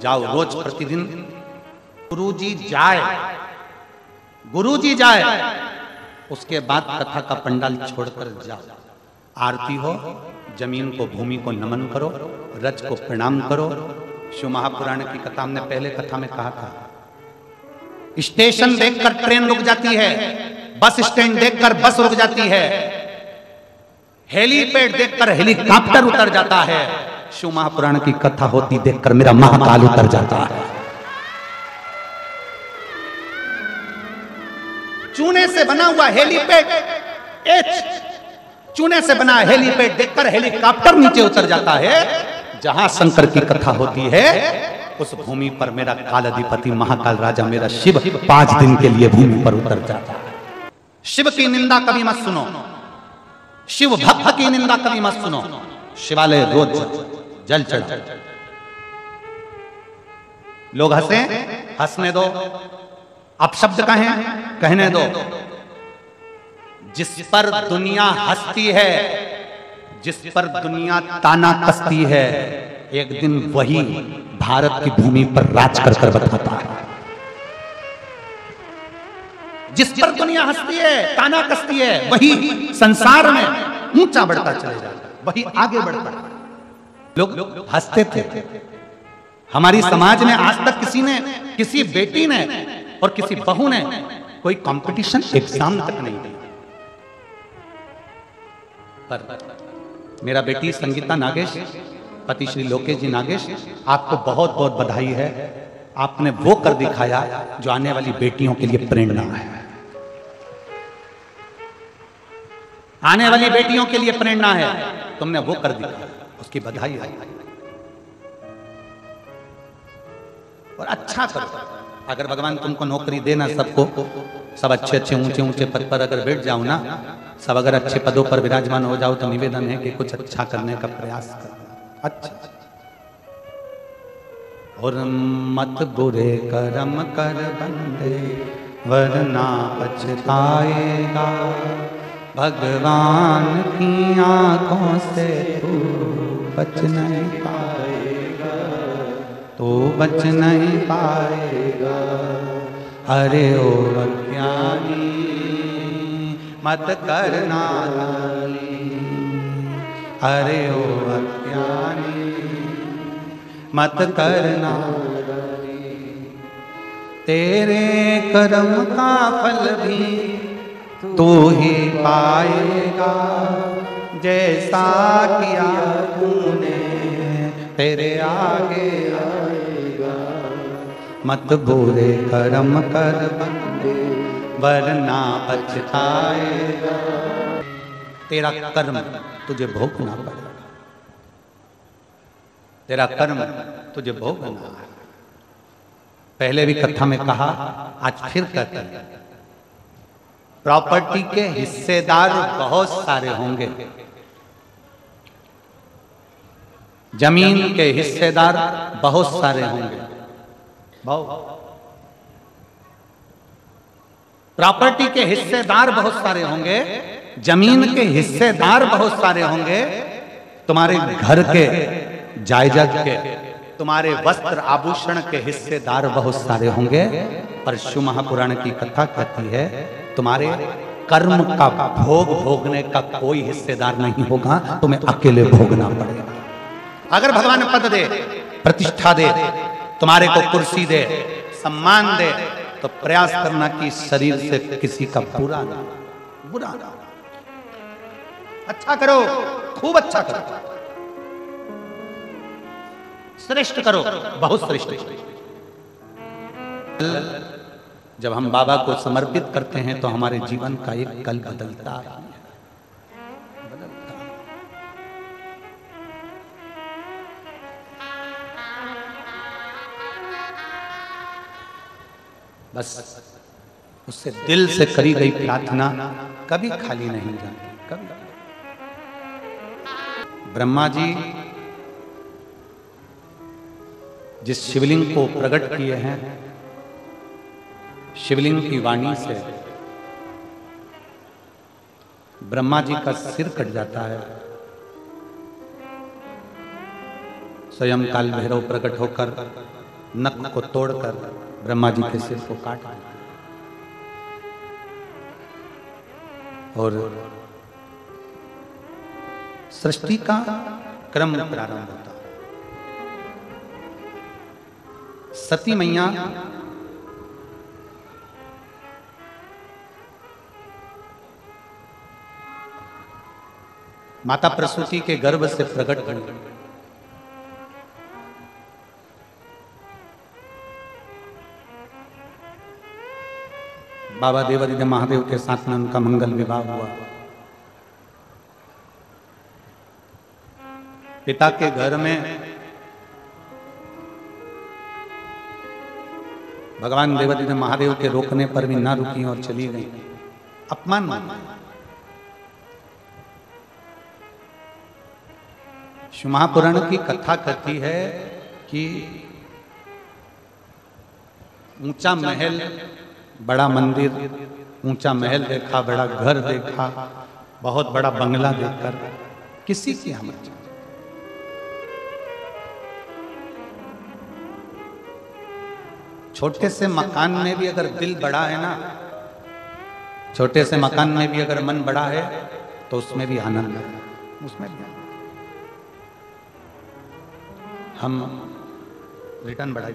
जाओ रोज प्रतिदिन। गुरुजी जाए, उसके बाद कथा का पंडाल छोड़कर जाओ। आरती हो, जमीन को भूमि को नमन करो, रज को प्रणाम करो। शिव महापुराण की कथा हमने पहले कथा में कहा था, स्टेशन देखकर ट्रेन रुक जाती है, बस स्टैंड देखकर बस रुक जाती है, हेलीपैड देखकर हेलीकॉप्टर उतर जाता है। शिव महापुराण की कथा होती देखकर मेरा महाकाल उतर जाता है। चूने से बना हुआ हेलीपैड, चूने से बना हेलीपैड देखकर हेलीकॉप्टर नीचे उतर जाता है। जहां शंकर की कथा होती है उस भूमि पर मेरा काल अधिपति महाकाल राजा मेरा शिव 5 दिन के लिए भूमि पर उतर जाता है। शिव की निंदा कभी मत सुनो, शिव भक्त की निंदा कभी मत सुनो। शिवालय रोज जल चढ़ा, लोग हंसने दो, अपशब्द कहने दो। जिस पर दुनिया हंसती है, जिस पर दुनिया ताना कसती है, एक दिन वही भारत की भूमि पर राज कर कर बताता है। जिस पर दुनिया हंसती है, ताना कसती है, वही संसार में ऊंचा बढ़ता चले जाता है, वही आगे बढ़ता है। लोग हंसते थे। हमारी समाज में आज तक किसी बेटी ने और किसी बहू ने कोई कंपटीशन एग्जाम तक नहीं दी। पर मेरा बेटी संगीता नागेश, पति श्री लोकेश जी नागेश, आपको बहुत बहुत बधाई है। आपने वो कर दिखाया जो आने वाली बेटियों के लिए प्रेरणा है, आने वाली बेटियों के लिए प्रेरणा है। तुमने वो कर दिखाया, उसकी बधाई है। और अच्छा करो। अगर भगवान तुमको नौकरी देना, सबको सब अच्छे अच्छे ऊंचे ऊंचे पद पर अगर बैठ जाओ ना, सब अगर अच्छे पदों पर विराजमान हो जाओ, तो निवेदन है कि कुछ अच्छा करने का प्रयास करना। अच्छा, और मत बुरे कर्म कर बंदे, वरना पछताएगा। भगवान की आंखों से तू बच नहीं पाएगा, तो बच नहीं पाएगा। अरे ओ अज्ञानी मत करना गाली, अरे ओ अज्ञानी मत करना गाली। तेरे कर्म का फल भी तू ही पाएगा, जैसा किया तूने तेरे आगे आएगा। मत बुरे कर्म कर बंदे, वरना पछताएगा। तेरा कर्म तुझे भोगना पड़ेगा, तेरा कर्म तुझे भोगना है। पहले भी कथा में कहा, आज फिर कहते हैं, प्रॉपर्टी के हिस्सेदार बहुत सारे होंगे, जमीन के हिस्सेदार बहुत सारे होंगे। प्रॉपर्टी के हिस्सेदार बहुत सारे होंगे, जमीन के हिस्सेदार बहुत सारे होंगे, तुम्हारे घर के जायदाद के, तुम्हारे वस्त्र आभूषण के हिस्सेदार बहुत सारे होंगे। पर शिव महापुराण की कथा कहती है, तुम्हारे कर्म का भोग भोगने का कोई हिस्सेदार नहीं होगा, तुम्हें अकेले भोगना पड़ेगा। अगर भगवान पद दे, प्रतिष्ठा दे, तुम्हारे को कुर्सी दे, सम्मान दे, तो प्रयास करना कि शरीर से किसी का बुरा ना, बुरा ना। अच्छा करो, खूब अच्छा करो, श्रेष्ठ करो, बहुत श्रेष्ठ। जब हम बाबा को समर्पित करते हैं तो हमारे जीवन का एक कल बदलता है। बस उससे दिल से करी गई प्रार्थना कभी खाली नहीं जाती, कभी। ब्रह्मा जी जिस शिवलिंग को प्रकट किए हैं, शिवलिंग की वाणी से ब्रह्मा जी का सिर कट जाता है। स्वयं काल भैरव प्रकट होकर नख को तोड़कर ब्रह्मा जी के सिर को काट दिया। और सृष्टि का क्रम प्रारंभ होता। सती मैया माता प्रसूति के गर्भ से प्रकट हुई। बाबा देवादिदेव महादेव के साथ में उनका मंगल विवाह हुआ। पिता के घर में भगवान देवादिदेव महादेव के रोकने पर भी ना रुकी और चली गई, अपमान माना। शिव महापुराण की कथा कहती है कि ऊंचा महल, बड़ा मंदिर, ऊंचा महल देखा, बड़ा घर देखा, बहुत बड़ा बंगला देखकर किसी की हम छोटे से मकान में भी अगर दिल बड़ा है ना, छोटे से मकान में भी अगर मन बड़ा है तो उसमें भी आनंद है, उसमें भी आनंद। हम रिटर्न बढ़ाई,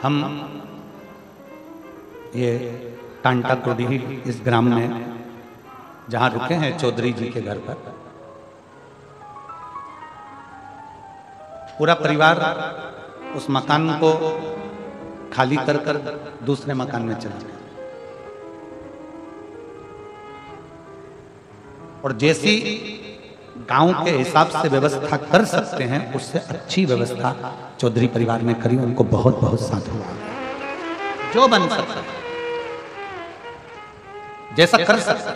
हम ये टांटा कोडी इस ग्राम में जहां रुके हैं चौधरी जी के घर पर। पूरा परिवार उस मकान को खाली कर कर दूसरे मकान में चला गया। और जैसी गांव के हिसाब से व्यवस्था कर सकते हैं उससे अच्छी व्यवस्था चौधरी परिवार ने करी। उनको बहुत बहुत साधुवाद, जो बन सकता जैसा कर सकता।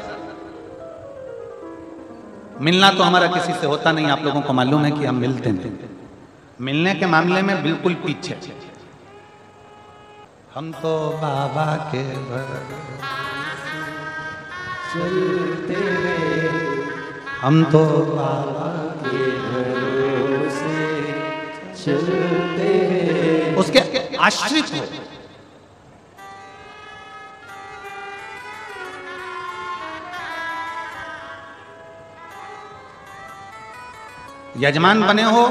मिलना तो हमारा किसी से होता नहीं, आप लोगों को मालूम है कि हम मिलते नहीं। मिलने के मामले में बिल्कुल पीछे। हम तो बाबा के चलते, हम तो बाबा के भरोसे चलते, उसके आश्रित हो। यजमान बने हो,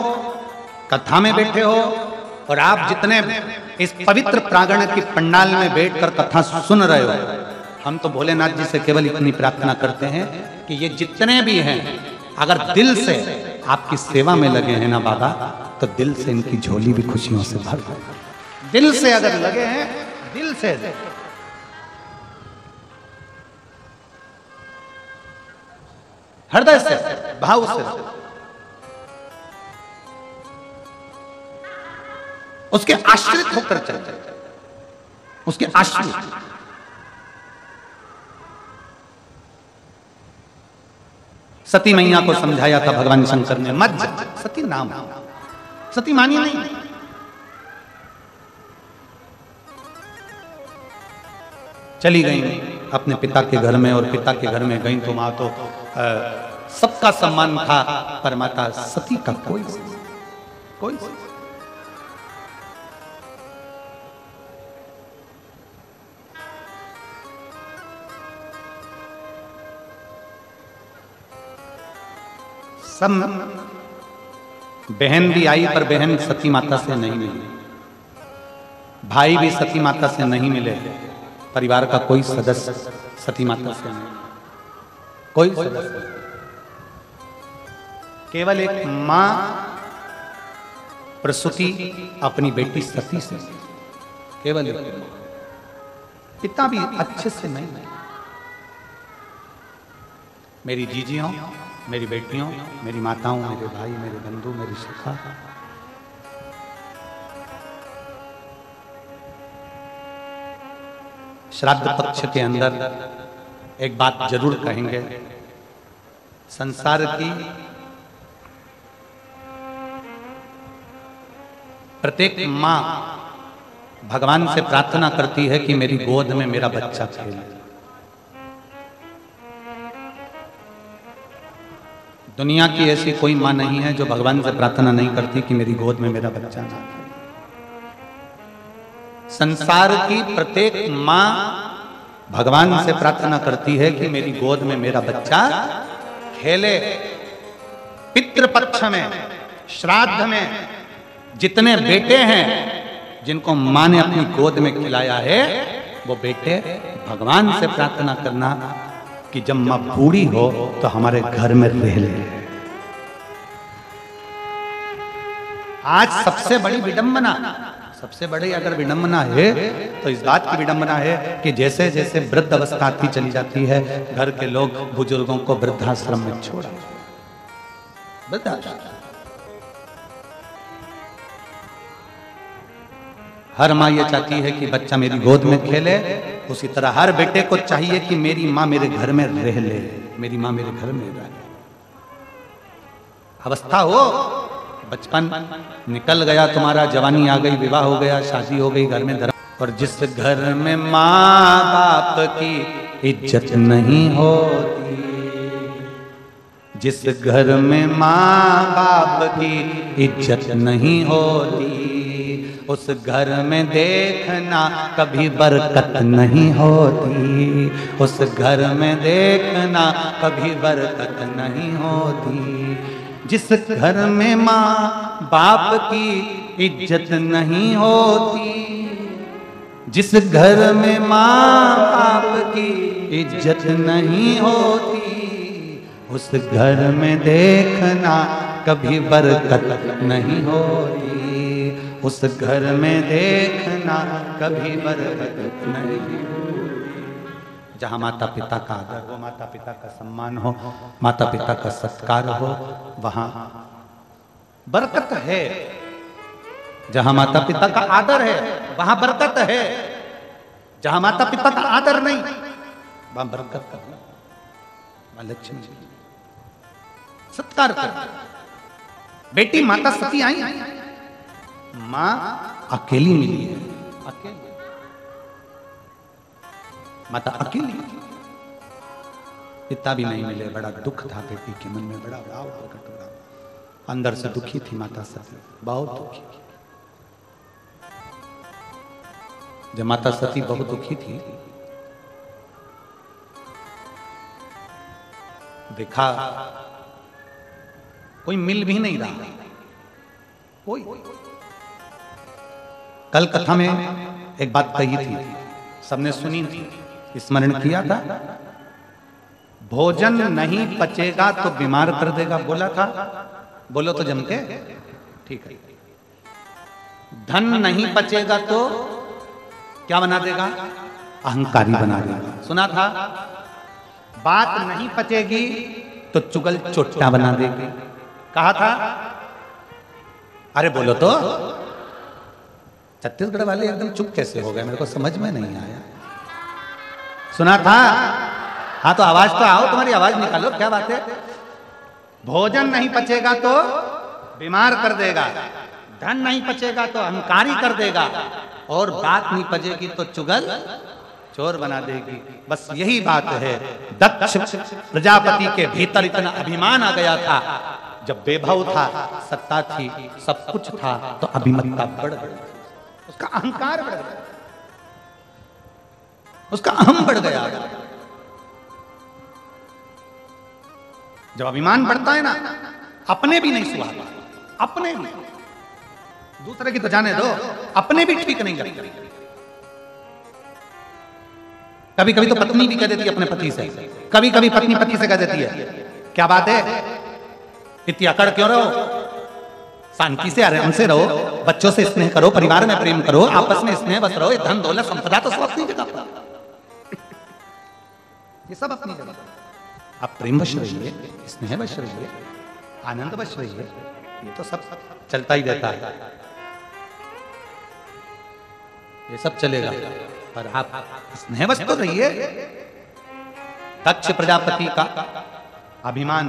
कथा में बैठे हो, और आप जितने इस पवित्र प्रांगण की पंडाल में बैठकर कथा सुन रहे हो, हम तो भोलेनाथ जी से केवल इतनी प्रार्थना करते हैं कि ये जितने भी हैं अगर दिल से आपकी सेवा में लगे हैं ना बाबा, तो दिल से इनकी झोली भी खुशियों से भर जाए। दिल से अगर लगे हैं, दिल से, हृदय से, भाव से, उसके आश्रित होकर चलते, उसके आश्रित। सती मैया को समझाया था भगवान शंकर ने, मत जा, सती नाम, सती मानी नहीं। चली गई अपने पिता के घर में, और पिता के घर में गई तो वहां तो सबका सम्मान था, पर माता सती का कोई सब बहन भी आई, पर बहन सती माता से नहीं मिली, भाई भी सती माता से नहीं मिले, परिवार का कोई सदस्य सती माता से नहीं, कोई सदस्य। केवल एक मां प्रसूति अपनी बेटी सती से, केवल एक, पिता भी अच्छे से नहीं। मेरी जीजियों, मेरी बेटियों, मेरी माताओं, मेरे भाई, मेरे बंधु, मेरी सखा, श्राद्ध पक्ष के अंदर एक बात जरूर कहेंगे। संसार की प्रत्येक मां भगवान से प्रार्थना करती है कि मेरी गोद में मेरा बच्चा खेले। दुनिया की ऐसी कोई मां नहीं है जो भगवान से प्रार्थना नहीं करती कि मेरी गोद में मेरा बच्चा ना खेले। संसार की प्रत्येक मां भगवान से प्रार्थना करती है कि मेरी गोद में मेरा बच्चा खेले। पितृपक्ष में, श्राद्ध में जितने बेटे हैं जिनको मां ने अपनी गोद में खिलाया है, वो बेटे भगवान से प्रार्थना करना कि जब मां बूढ़ी हो तो हमारे घर में रह ले। आज सबसे बड़ी विडंबना, सबसे बड़ी अगर विडंबना है तो इस बात की विडंबना है कि जैसे जैसे वृद्ध अवस्था आती चली जाती है, घर के लोग बुजुर्गों को वृद्धाश्रम में छोड़ा। हर माँ ये चाहती है कि बच्चा मेरी गोद में खेले, उसी तरह हर बेटे को चाहिए कि मेरी माँ मेरे घर में रह ले, मेरी माँ मेरे घर में रह ले। अवस्था हो, बचपन निकल गया तुम्हारा, जवानी आ गई, विवाह हो गया, शादी हो गई, घर में धर्म। और जिस घर में माँ बाप की इज्जत नहीं होती, जिस घर में माँ बाप की इज्जत नहीं होती, उस घर में देखना कभी बरकत नहीं होती, उस घर में देखना कभी बरकत नहीं होती। जिस घर में माँ बाप की इज्जत नहीं होती, जिस घर में माँ बाप की इज्जत नहीं होती, उस घर में देखना कभी बरकत नहीं होती, उस घर में देखना कभी बरकत नहीं होती। जहाँ माता पिता का आदर हो, माता पिता का सम्मान हो, माता पिता का सत्कार हो, वहाँ बरकत है। जहाँ माता पिता का आदर है वहाँ बरकत है, जहाँ माता पिता का आदर नहीं वहाँ बरकत का वहाँ लक्ष्मी सत्कार कर। बेटी माता सती आई, माँ अकेली मिली है, अकेली माता अकेली, पिता भी नहीं मिले। बड़ा दुख था बेटी के मन में, बड़ा भाव प्रकट हो रहा, अंदर से दुखी थी माता सती, बहुत दुखी। जब माता सती बहुत दुखी थी, देखा कोई मिल भी नहीं रहा, कोई। कल कथा में एक बात कही थी, सबने सुनी थी, स्मरण किया था। भोजन नहीं पचेगा तो बीमार कर देगा, बोला था, बोलो तो जम के, ठीक है। धन नहीं पचेगा तो क्या बना देगा, अहंकारी बना देगा, सुना था। बात नहीं पचेगी तो चुगल चोट्टा बना देगी, कहा था। अरे बोलो तो, छत्तीसगढ़ वाले एकदम चुप कैसे हो गए, मेरे को समझ में नहीं आया। सुना था, हाँ तो आवाज तो आओ, तुम्हारी आवाज निकालो, क्या बात है। भोजन नहीं पचेगा तो बीमार कर देगा, धन नहीं पचेगा तो अहंकारी कर देगा, और बात नहीं पचेगी तो चुगल चोर बना देगी। बस यही बात है। दक्ष प्रजापति के भीतर इतना अभिमान आ गया था, जब वैभव था, सत्ता थी, सब कुछ था, तो अभिमतता बढ़ गई, उसका अहंकार बढ़ गया, उसका अहम बढ़ गया। जब अभिमान बढ़ता है ना, अपने भी नहीं सुहाता, अपने भी, दूसरे की तो जाने दो, अपने भी ठीक नहीं लगते। कभी कभी तो पत्नी भी कह देती है अपने पति से, कभी कभी पत्नी पति से कह देती है, क्या बात है, इतनी अकड़ क्यों रहो, शांति से आराम से रहो, बच्चों से स्नेह करो, परिवार में प्रेम करो, आपस में स्नेह बस रहो, धन दौलत संपदा तो सब अपनी जगह पर, ये सब अपनी जगह। आप प्रेमवश रहिए, स्नेहवश रहिए, आनंदवश रहिए, ये तो सब चलता ही रहता है, ये सब चलेगा, पर आप स्नेहवश तो रहिए। दक्ष प्रजापति का अभिमान,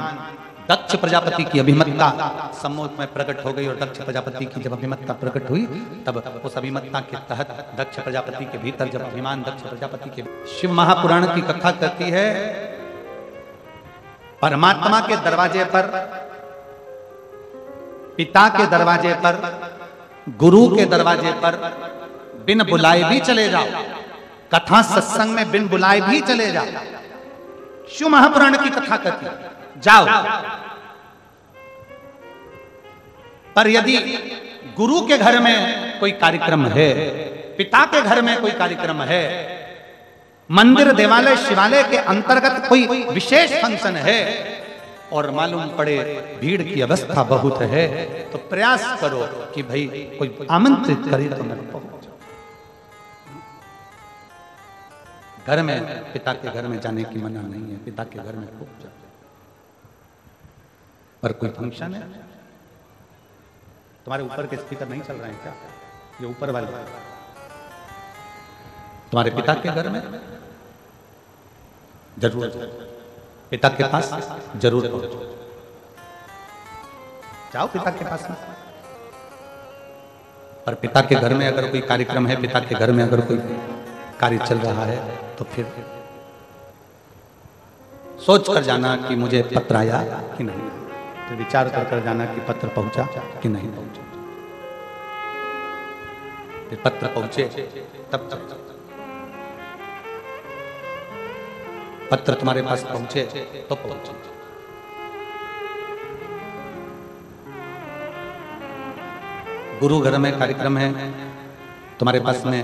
दक्ष प्रजापति की अभिमतता सम्मुख में प्रकट हो गई, और दक्ष प्रजापति की जब अभिमतता प्रकट हुई, तब उस अभिमतता के तहत दक्ष प्रजापति के भीतर जब अभिमान दक्ष प्रजापति के, शिव महापुराण की कथा कहती है, परमात्मा के दरवाजे पर, पिता के दरवाजे पर, गुरु के दरवाजे पर बिन बुलाए भी चले जाओ, कथा सत्संग में बिन बुलाए भी चले जाओ। शिव महापुराण की कथा कहती है, जाओ, पर यदि गुरु के घर में कोई कार्यक्रम है, पिता के घर में कोई कार्यक्रम है, मंदिर देवालय शिवालय के अंतर्गत कोई विशेष फंक्शन है, और मालूम पड़े भीड़ की अवस्था बहुत है, तो प्रयास करो कि भाई कोई आमंत्रित करे तो मैं पहुंच। घर में, पिता के घर में जाने की मना नहीं है, पिता के घर में खूब जाओ, पर कोई फंक्शन है, तुम्हारे ऊपर के स्पीकर नहीं चल रहे हैं क्या, ये ऊपर वाले, तुम्हारे पिता के घर में जरूर, पिता के पास जरूर पहुंचो, जाओ पिता के पास में। पर पिता के घर में अगर कोई कार्यक्रम है, पिता के घर में अगर कोई कार्य चल रहा है, तो फिर सोच कर जाना कि मुझे पत्र आया कि नहीं, फिर विचार कर जाना कि पत्र पहुंचा कि नहीं पहुंचा। फिर पत्र पहुंचे तब तक, पत्र तुम्हारे पास पहुंचे तो पहुंचे। गुरु घर में कार्यक्रम है, तुम्हारे पास में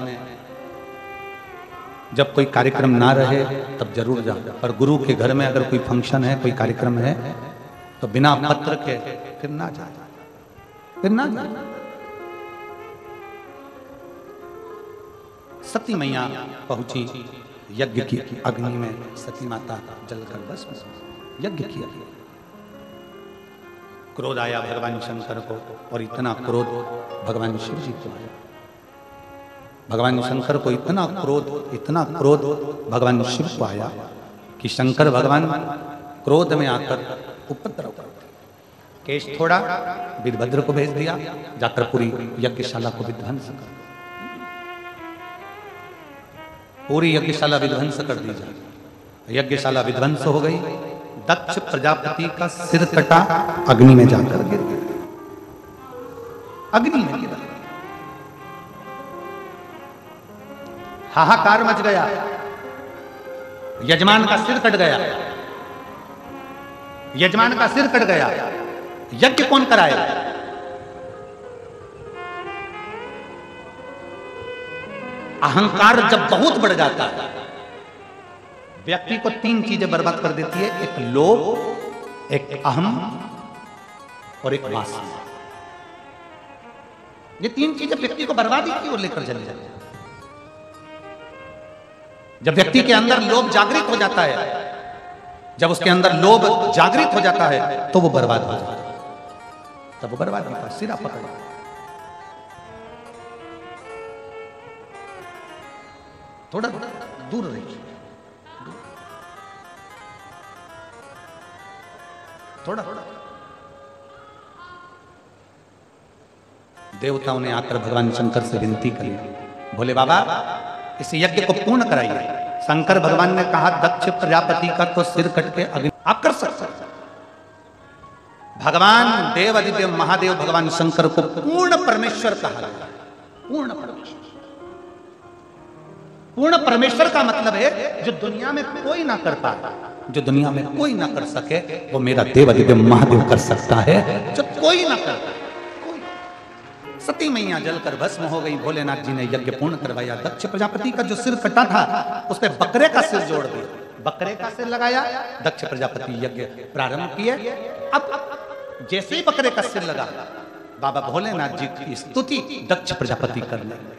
जब कोई कार्यक्रम ना रहे तब जरूर जाओ, पर गुरु के घर में अगर कोई फंक्शन है, कोई कार्यक्रम है, तो बिना पत्र के फिर ना जाए, फिर ना जाए। सती मैया पहुंची यज्ञ की अग्नि में, सती माता जलकर बस यज्ञ किया। क्रोध आया भगवान शंकर को, और इतना क्रोध भगवान शिव जी को आया। भगवान शंकर को इतना क्रोध भगवान शिव को आया कि शंकर भगवान क्रोध में आकर उपद्रव करते। केश थोड़ा वीरभद्र को भेज दिया, जाकर पूरी यज्ञशाला को विध्वंस कर, पूरी यज्ञशाला विध्वंस कर दी जाए। यज्ञशाला विध्वंस हो गई। दक्ष प्रजापति का सिर कटा, अग्नि में जाकर गिर गया, अग्नि में गिरा। हाहाकार मच गया, यजमान का सिर कट गया, यजमान का सिर कट गया। यज्ञ कौन कराए? अहंकार जब बहुत बढ़ जाता है, व्यक्ति को तीन चीजें बर्बाद कर देती है, एक लोभ, एक अहम और एक वासना। ये तीन चीजें व्यक्ति को बर्बादी की ओर लेकर चली जाती है। जब व्यक्ति के अंदर लोभ जागृत हो जाता है, जब उसके अंदर लोभ जागृत हो जाता है, तो वो बर्बाद हो जाता है, तब वो बर्बाद होता है, सिरा पकड़। थोड़ा दूर रहिए, थोड़ा। देवताओं ने आकर भगवान शंकर से विनती करी, भोले बाबा इस यज्ञ को पूर्ण कराइए। शंकर भगवान ने कहा, दक्ष प्रजापति का तो सिर कट के अग्नि आप कर सकते। भगवान देव आदिदेव महादेव भगवान शंकर को पूर्ण परमेश्वर कहा गया। पूर्ण परमेश्वर, पूर्ण परमेश्वर का मतलब है जो दुनिया में कोई ना कर पाता, जो दुनिया में कोई ना कर सके, वो मेरा देव आदिदेव महादेव कर सकता है, जो कोई ना कर। सती मैया जलकर भस्म हो गई। भोलेनाथ जी ने यज्ञ पूर्ण करवाया। दक्ष प्रजापति का जो सिर कटा था, उस पे बकरे का सिर जोड़ दिया, बकरे का सिर लगाया। दक्ष प्रजापति यज्ञ प्रारंभ किए। अब जैसे ही बकरे का सिर लगा, बाबा भोलेनाथ जी की स्तुति दक्ष प्रजापति करने लगे।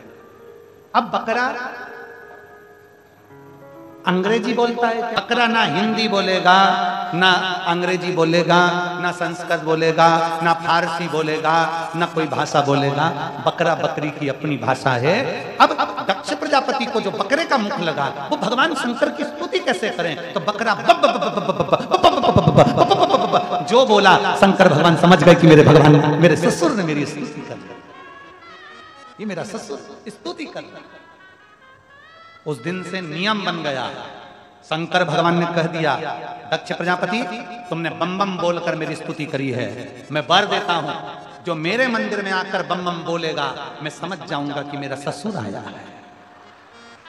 अब बकरा अंग्रेजी बोलता है, बकरा ना हिंदी बोलेगा, ना अंग्रेजी बोलेगा, ना संस्कृत बोलेगा, ना फारसी बोलेगा, ना कोई भाषा बोलेगा। बकरा बकरी की अपनी भाषा है। अब दक्ष प्रजापति को जो बकरे का मुख लगा, वो भगवान शंकर की स्तुति कैसे करें? तो बकरा जो बोला, शंकर भगवान समझ गए कि मेरे भगवान, मेरे ससुर ने मेरी स्तुति कर दी, ये मेरा ससुर स्तुति कर रहा। उस दिन से नियम बन गया। शंकर भगवान ने कह दिया, दक्ष प्रजापति तुमने बम बम बोलकर मेरी स्तुति करी है, मैं वर देता हूं, जो मेरे मंदिर में आकर बम बम बोलेगा, मैं समझ जाऊंगा कि मेरा ससुर आया है,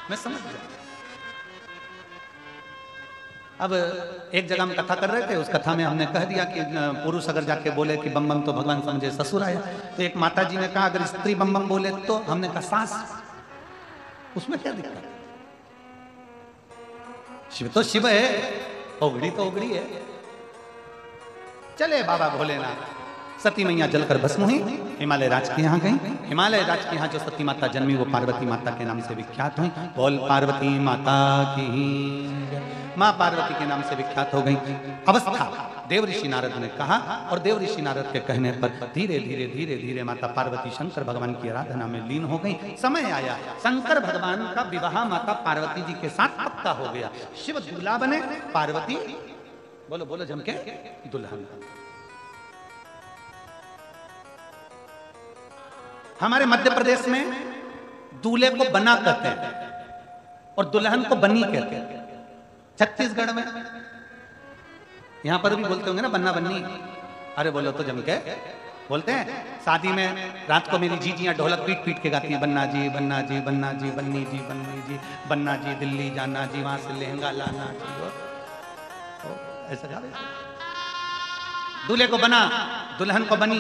मैं समझ जाऊंगा। अब एक जगह हम कथा कर रहे थे, उस कथा में हमने कह दिया कि पुरुष अगर जाके बोले कि बम बम, तो भगवान समझे ससुर आया। तो एक माता जी ने कहा अगर स्त्री बम बम बोले तो, हमने कहा सास, उसमें क्या दिक्कत? शिव तो शिव है, ओगड़ी तो ओगड़ी है। चले बाबा भोलेनाथ। सती मैया जलकर भस्म हुई, हिमालय राज के यहाँ गई। हिमालय राज के यहाँ जो सती माता जन्मी, वो पार्वती माता के नाम से विख्यात हुई। बोल पार्वती माता की, माँ पार्वती के नाम से विख्यात हो गई। अवस्था देव ऋषि नारद ने कहा, और देव ऋषि नारद के कहने पर धीरे धीरे धीरे धीरे माता पार्वती शंकर भगवान की आराधना में लीन हो गई। समय आया, शंकर भगवान का विवाह माता पार्वती जी के साथ पक्का हो गया। शिव दूल्हा बने, पार्वती बोलो बोलो झमके दुल्हन। हमारे मध्य प्रदेश में दूल्हे को बना कहते हैं और दुल्हन को बनी कहते हैं। छत्तीसगढ़ में यहां पर भी बोलते होंगे ना बन्ना बन्नी। अरे बोलो तो जम के बोलते हैं। शादी में रात को मेरी जीजियां ढोलक पीट पीट के गाती हैं, बन्ना जी बन्ना जी बन्ना जी बन्नी जी बन्नी जी बन्ना जी, दिल्ली जाना जी, वहां से लहंगा लाना जी, ऐसा गा। दूल्हे को बना, दुल्हन को बनी।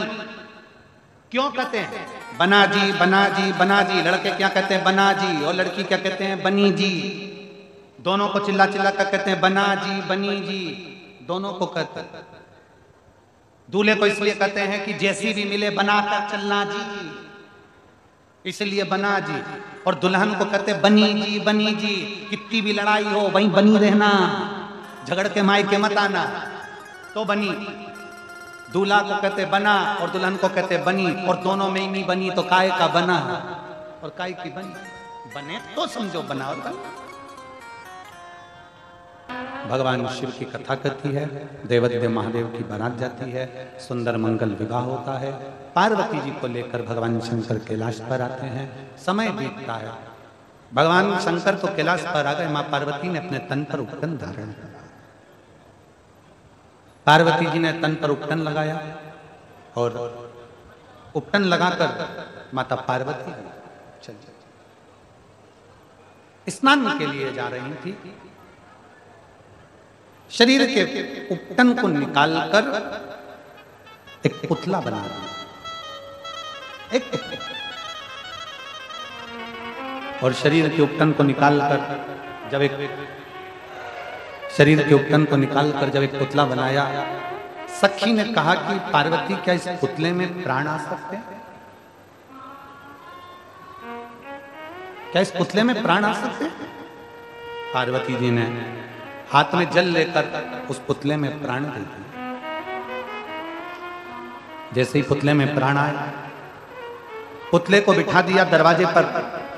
क्यों कहते हैं बना जी बना जी बना जी? लड़के क्या कहते हैं बना जी, और लड़की क्या कहते हैं बनी जी। दोनों को चिल्ला चिल्ला कर कहते हैं बना जी बनी जी, दोनों को कहते हैं। दूल्हे को इसलिए कहते हैं कि जैसी भी मिले बनाकर चलना जी, इसलिए बना जी। और दुल्हन को कहते बनी जी, कितनी भी लड़ाई हो वहीं बनी रहना, झगड़ के मायके मत आना, तो बनी। दूल्हा को कहते बना और दुल्हन को कहते बनी, और दोनों में ही नहीं बनी तो काय का बना और काय की बनी। बने तो समझो बना और बना। भगवान शिव की कथा कहती है, देवदेव महादेव की बारात जाती है, सुंदर मंगल विवाह होता है। पार्वती जी को लेकर भगवान शंकर कैलाश पर आते हैं। समय बीतता है, भगवान शंकर तो कैलाश पर आ गए, मां पार्वती ने अपने तन पर उपटन धारण किया। पार्वती जी ने तन पर उपटन लगाया और उपटन लगाकर माता पार्वती चल स्नान के लिए जा रही थी। शरीर के उपटन को निकालकर एक पुतला बना दिया, और शरीर के उपटन को निकालकर जब एक पुतला बनाया, सखी ने कहा कि पार्वती क्या इस पुतले में प्राण आ सकते हैं? क्या इस पुतले में प्राण आ सकते हैं? पार्वती जी ने हाथ में जल लेकर उस पुतले में प्राण दे दिया। जैसे ही पुतले में प्राण आए, पुतले को बिठा दिया दरवाजे पर।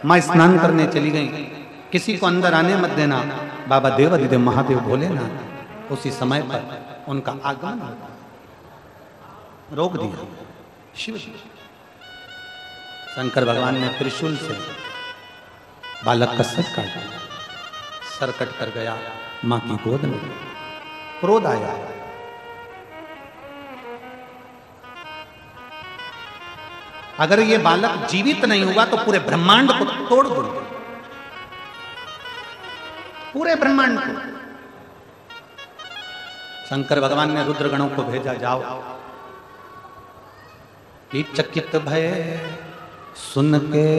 मां स्नान करने चली गई, किसी को अंदर आने मत देना। बाबा देवादिदेव महादेव भोलेनाथ उसी समय पर उनका आगमन रोक दिया। शिव शंकर भगवान ने त्रिशूल से बालक का सर काट दिया। सर कट कर गया मां की गोद में। क्रोध आया, अगर ये बालक जीवित नहीं हुआ तो पूरे ब्रह्मांड को तोड़ दूंगा, पूरे ब्रह्मांड को। शंकर भगवान ने रुद्रगणों को भेजा, जाओ। कि चकित भय सुन के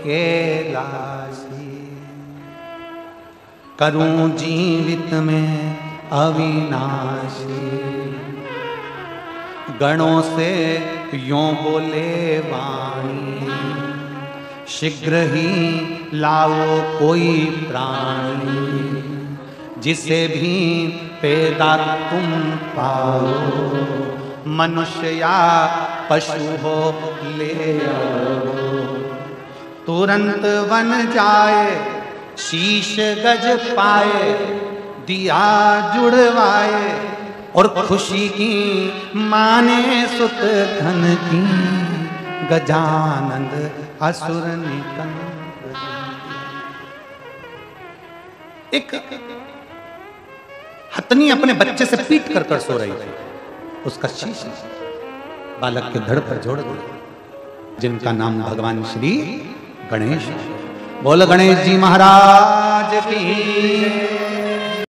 कैलाशी, करूं जीवित में अविनाशी। गणों से यों बोले वाणी, शीघ्र ही लाओ कोई प्राणी। जिसे भी पैदा तुम पाओ, मनुष्य या पशु हो ले आओ। तुरंत बन जाए शीश गज पाए, दिया जुड़वाए। और खुशी की माने सुत धन की, गजानंद असुर निकंद। एक हथनी अपने बच्चे से पीट कर सो रही थी, उसका शीश बालक के धड़ पर जोड़ दिया, जिनका नाम भगवान श्री गणेश। बोल गणेश जी महाराज की।